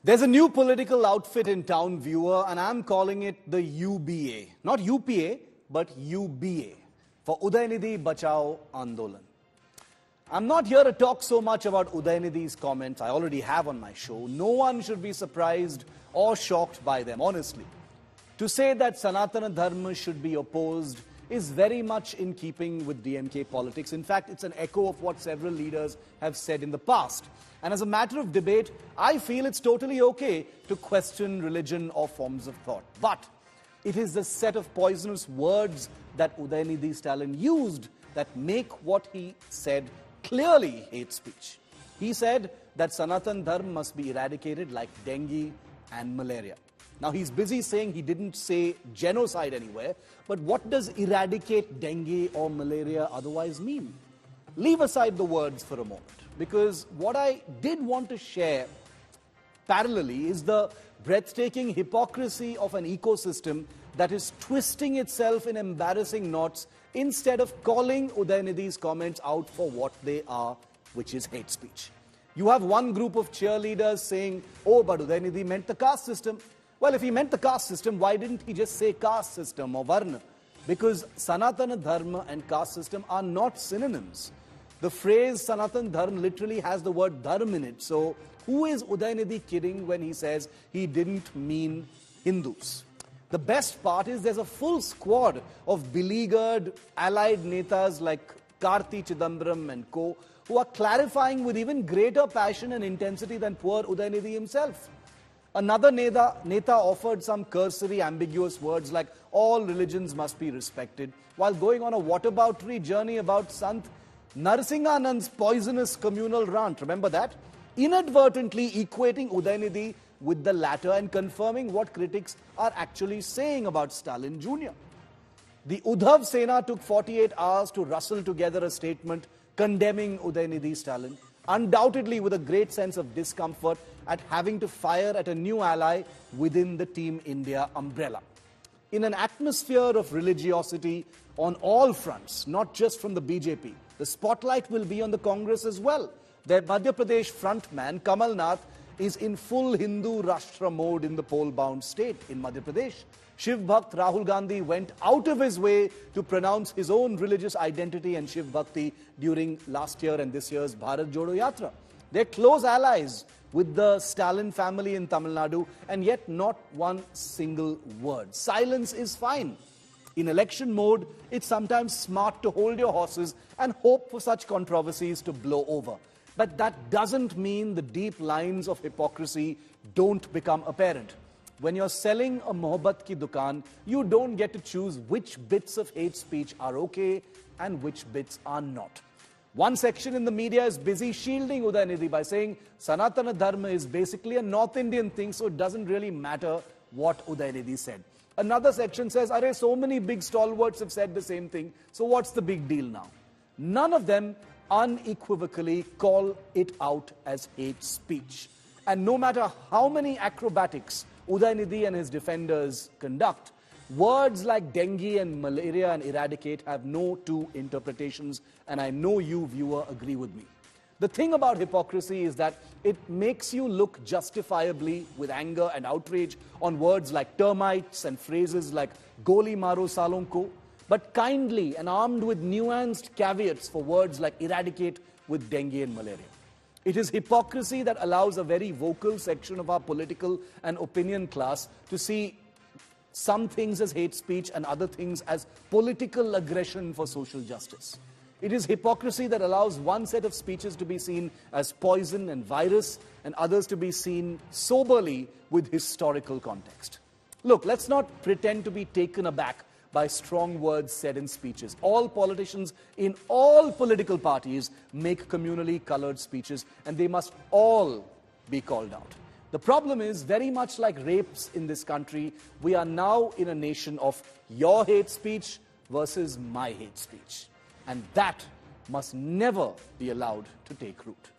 There's a new political outfit in town, viewer, and I'm calling it the UBA. Not UPA, but UBA, for Udhayanidhi Bachao Andolan. I'm not here to talk so much about Udhayanidhi's comments. I already have on my show. No one should be surprised or shocked by them, honestly. To say that Sanatana dharma should be opposed is very much in keeping with DMK politics. In fact, it's an echo of what several leaders have said in the past. And as a matter of debate, I feel it's totally okay to question religion or forms of thought. But it is the set of poisonous words that Udhayanidhi Stalin used that make what he said clearly hate speech. He said that Sanatana dharma must be eradicated like dengue and malaria. Now, he's busy saying he didn't say genocide anywhere, but what does eradicate dengue or malaria otherwise mean? Leave aside the words for a moment, because what I did want to share parallelly is the breathtaking hypocrisy of an ecosystem that is twisting itself in embarrassing knots instead of calling Udhayanidhi's comments out for what they are, which is hate speech. You have one group of cheerleaders saying, oh, but Udhayanidhi meant the caste system. Well, if he meant the caste system, why didn't he just say caste system or varna? Because Sanatana dharma and caste system are not synonyms. The phrase Sanatana dharma literally has the word dharma in it. So who is Udhayanidhi kidding when he says he didn't mean Hindus? The best part is there's a full squad of beleaguered allied netas like Karti Chidambaram and co. who are clarifying with even greater passion and intensity than poor Udhayanidhi himself. Another neta offered some cursory, ambiguous words like all religions must be respected, while going on a whataboutery journey about Sant Narasimhanand's poisonous communal rant. Remember that? Inadvertently equating Udhayanidhi with the latter and confirming what critics are actually saying about Stalin Jr. The Udhav Sena took 48 hours to rustle together a statement condemning Udhayanidhi Stalin, undoubtedly with a great sense of discomfort at having to fire at a new ally within the Team India umbrella. In an atmosphere of religiosity on all fronts, not just from the BJP, the spotlight will be on the Congress as well. Their Madhya Pradesh frontman, Kamal Nath, is in full Hindu Rashtra mode in the poll-bound state in Madhya Pradesh. Shiv Bhakt Rahul Gandhi went out of his way to pronounce his own religious identity and Shiv Bhakti during last year and this year's Bharat Jodo Yatra. They're close allies with the Stalin family in Tamil Nadu, and yet not one single word. Silence is fine. In election mode, it's sometimes smart to hold your horses and hope for such controversies to blow over. But that doesn't mean the deep lines of hypocrisy don't become apparent. When you're selling a mohabbat ki dukaan, you don't get to choose which bits of hate speech are okay and which bits are not. One section in the media is busy shielding Udhayanidhi by saying Sanatana dharma is basically a North Indian thing, so it doesn't really matter what Udhayanidhi said. Another section says, "Arey, so many big stalwarts have said the same thing, so what's the big deal now?" None of them unequivocally call it out as hate speech. And no matter how many acrobatics Udhayanidhi and his defenders conduct, words like dengue and malaria and eradicate have no two interpretations, and I know you, viewer, agree with me. The thing about hypocrisy is that it makes you look justifiably with anger and outrage on words like termites and phrases like goli maro salon ko, but kindly and armed with nuanced caveats for words like eradicate with dengue and malaria. It is hypocrisy that allows a very vocal section of our political and opinion class to see some things as hate speech and other things as political aggression for social justice. It is hypocrisy that allows one set of speeches to be seen as poison and virus and others to be seen soberly with historical context. Look, let's not pretend to be taken aback by strong words said in speeches. All politicians in all political parties make communally colored speeches, and they must all be called out. The problem is, very much like rapes in this country, we are now in a nation of your hate speech versus my hate speech. And that must never be allowed to take root.